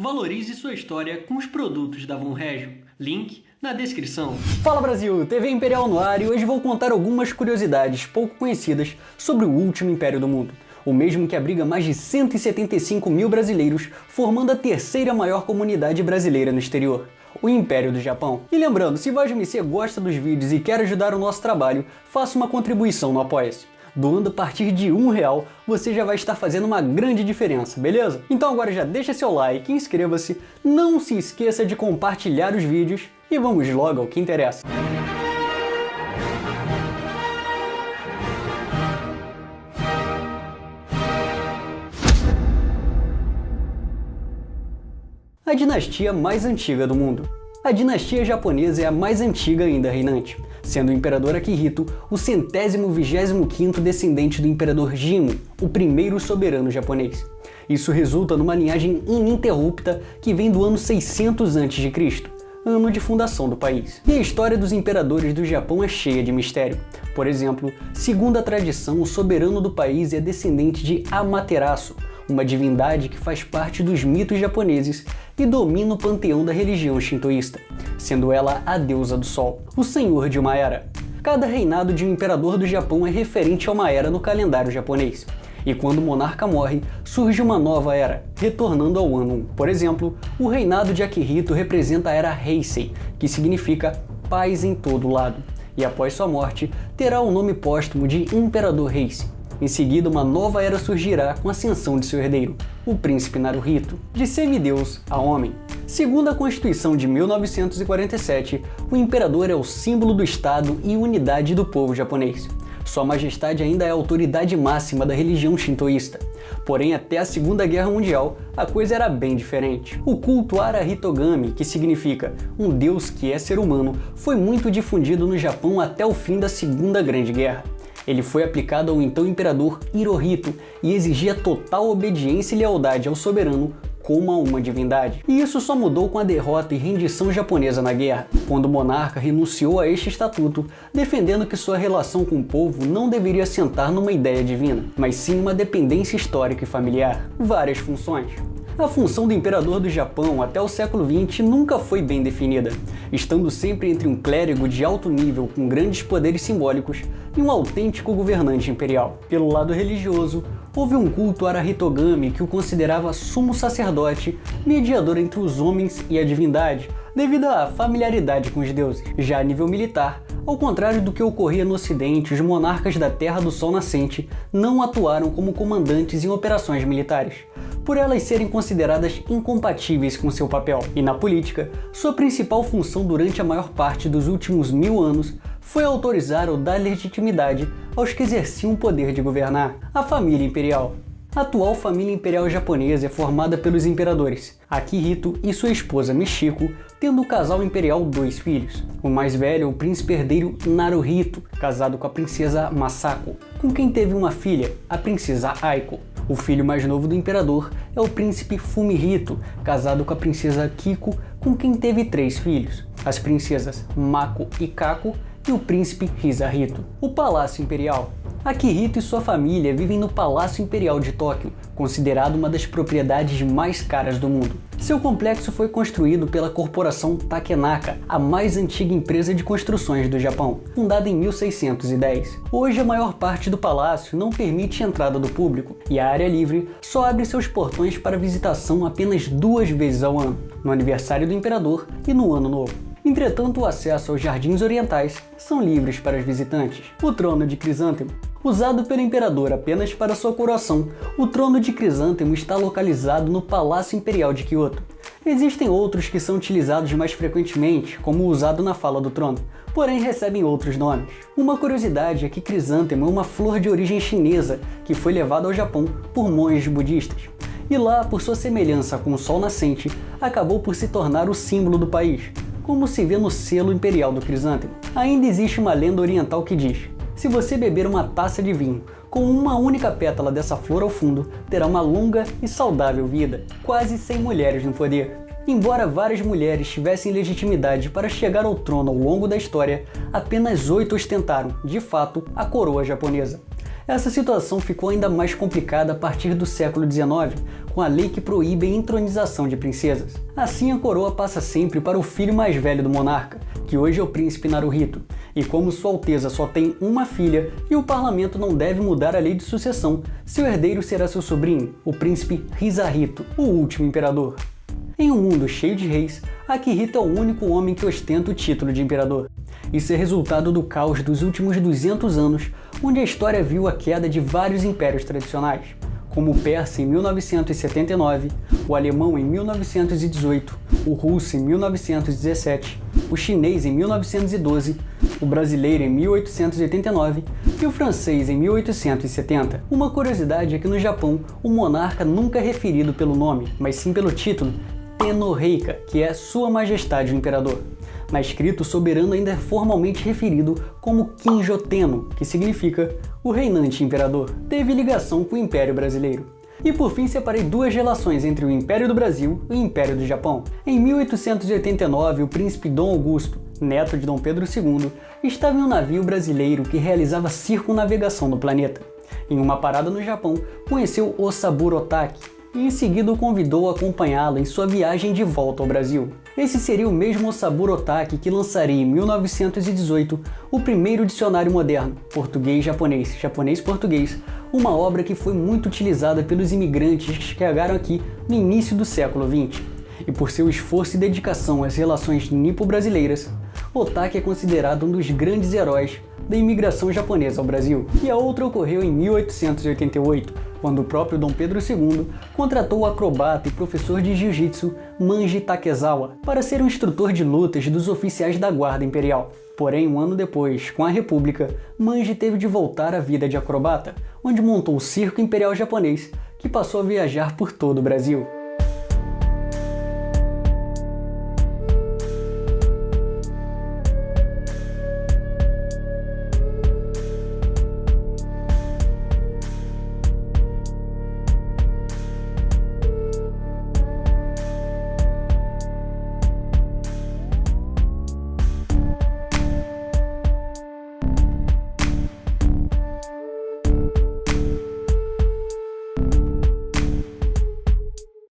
Valorize sua história com os produtos da Von Regio. Link na descrição. Fala Brasil, TV Imperial no ar e hoje vou contar algumas curiosidades pouco conhecidas sobre o último império do mundo. O mesmo que abriga mais de 175 mil brasileiros, formando a terceira maior comunidade brasileira no exterior, o Império do Japão. E lembrando, se Voz MC gosta dos vídeos e quer ajudar o nosso trabalho, faça uma contribuição no Apoia-se. Doando a partir de R$1, você já vai estar fazendo uma grande diferença, beleza? Então agora já deixa seu like, inscreva-se, não se esqueça de compartilhar os vídeos e vamos logo ao que interessa. A dinastia mais antiga do mundo. A dinastia japonesa é a mais antiga ainda reinante, sendo o imperador Akihito o 125º descendente do imperador Jimmu, o primeiro soberano japonês. Isso resulta numa linhagem ininterrupta que vem do ano 600 a.C., ano de fundação do país. E a história dos imperadores do Japão é cheia de mistério. Por exemplo, segundo a tradição, o soberano do país é descendente de Amaterasu, uma divindade que faz parte dos mitos japoneses e domina o panteão da religião shintoísta, sendo ela a deusa do sol, o senhor de uma era. Cada reinado de um imperador do Japão é referente a uma era no calendário japonês. E quando o monarca morre, surge uma nova era, retornando ao ano 1. Por exemplo, o reinado de Akihito representa a era Heisei, que significa paz em todo lado, e após sua morte, terá o nome póstumo de Imperador Heisei. Em seguida, uma nova era surgirá com a ascensão de seu herdeiro, o príncipe Naruhito, de semideus a homem. Segundo a Constituição de 1947, o imperador é o símbolo do Estado e unidade do povo japonês. Sua Majestade ainda é a autoridade máxima da religião shintoísta. Porém, até a Segunda Guerra Mundial, a coisa era bem diferente. O culto Ara-hitogami, que significa um deus que é ser humano, foi muito difundido no Japão até o fim da Segunda Grande Guerra. Ele foi aplicado ao então imperador Hirohito e exigia total obediência e lealdade ao soberano como a uma divindade. E isso só mudou com a derrota e rendição japonesa na guerra, quando o monarca renunciou a este estatuto, defendendo que sua relação com o povo não deveria assentar numa ideia divina, mas sim uma dependência histórica e familiar. Várias funções. A função do imperador do Japão até o século XX nunca foi bem definida, estando sempre entre um clérigo de alto nível com grandes poderes simbólicos e um autêntico governante imperial. Pelo lado religioso, houve um culto Ara-hitogami que o considerava sumo sacerdote, mediador entre os homens e a divindade, devido à familiaridade com os deuses. Já a nível militar, ao contrário do que ocorria no Ocidente, os monarcas da Terra do Sol Nascente não atuaram como comandantes em operações militares, por elas serem consideradas incompatíveis com seu papel. E na política, sua principal função durante a maior parte dos últimos 1000 anos foi autorizar ou dar legitimidade aos que exerciam o poder de governar, a família imperial. A atual família imperial japonesa é formada pelos imperadores Akihito e sua esposa Michiko, tendo o casal imperial 2 filhos. O mais velho é o príncipe herdeiro Naruhito, casado com a princesa Masako, com quem teve uma filha, a princesa Aiko. O filho mais novo do imperador é o príncipe Fumihito, casado com a princesa Kiko, com quem teve 3 filhos, as princesas Mako e Kako e o príncipe Hisahito. O Palácio Imperial. Akihito e sua família vivem no Palácio Imperial de Tóquio, considerado uma das propriedades mais caras do mundo. Seu complexo foi construído pela corporação Takenaka, a mais antiga empresa de construções do Japão, fundada em 1610. Hoje, a maior parte do palácio não permite entrada do público, e a área livre só abre seus portões para visitação apenas 2 vezes ao ano, no aniversário do imperador e no ano novo. Entretanto, o acesso aos jardins orientais são livres para os visitantes. O trono de Crisântemo. Usado pelo imperador apenas para sua coroação, o trono de Crisântemo está localizado no Palácio Imperial de Kyoto. Existem outros que são utilizados mais frequentemente, como o usado na fala do trono, porém recebem outros nomes. Uma curiosidade é que Crisântemo é uma flor de origem chinesa que foi levada ao Japão por monges budistas. E lá, por sua semelhança com o sol nascente, acabou por se tornar o símbolo do país, como se vê no selo imperial do crisântemo. Ainda existe uma lenda oriental que diz: se você beber uma taça de vinho com uma única pétala dessa flor ao fundo, terá uma longa e saudável vida, quase sem mulheres no poder. Embora várias mulheres tivessem legitimidade para chegar ao trono ao longo da história, apenas 8 ostentaram, de fato, a coroa japonesa. Essa situação ficou ainda mais complicada a partir do século XIX, com a lei que proíbe a entronização de princesas. Assim, a coroa passa sempre para o filho mais velho do monarca, que hoje é o príncipe Naruhito. E como Sua Alteza só tem uma filha e o parlamento não deve mudar a lei de sucessão, seu herdeiro será seu sobrinho, o príncipe Hisahito, o último imperador. Em um mundo cheio de reis, Akihito é o único homem que ostenta o título de imperador. Isso é resultado do caos dos últimos 200 anos, onde a história viu a queda de vários impérios tradicionais, como o persa em 1979, o alemão em 1918, o russo em 1917, o chinês em 1912, o brasileiro em 1889 e o francês em 1870. Uma curiosidade é que no Japão, o monarca nunca é referido pelo nome, mas sim pelo título Tennoheika, que é Sua Majestade o Imperador. Na escrita, o soberano ainda é formalmente referido como Kinjo Tenno, que significa o reinante imperador. Teve ligação com o Império Brasileiro. E por fim, separei duas relações entre o Império do Brasil e o Império do Japão. Em 1889, o príncipe Dom Augusto, neto de Dom Pedro II, estava em um navio brasileiro que realizava circunnavegação no planeta. Em uma parada no Japão, conheceu Osaburo Otaki, e em seguida o convidou a acompanhá-lo em sua viagem de volta ao Brasil. Esse seria o mesmo Osaburo Otaki que lançaria em 1918 o primeiro dicionário moderno, português-japonês, japonês-português, uma obra que foi muito utilizada pelos imigrantes que chegaram aqui no início do século XX. E por seu esforço e dedicação às relações nipo-brasileiras, Otaki é considerado um dos grandes heróis da imigração japonesa ao Brasil. E a outra ocorreu em 1888, quando o próprio Dom Pedro II contratou o acrobata e professor de jiu-jitsu Manji Takezawa para ser um instrutor de lutas dos oficiais da Guarda Imperial. Porém, um ano depois, com a República, Manji teve de voltar à vida de acrobata, onde montou o Circo Imperial Japonês, que passou a viajar por todo o Brasil.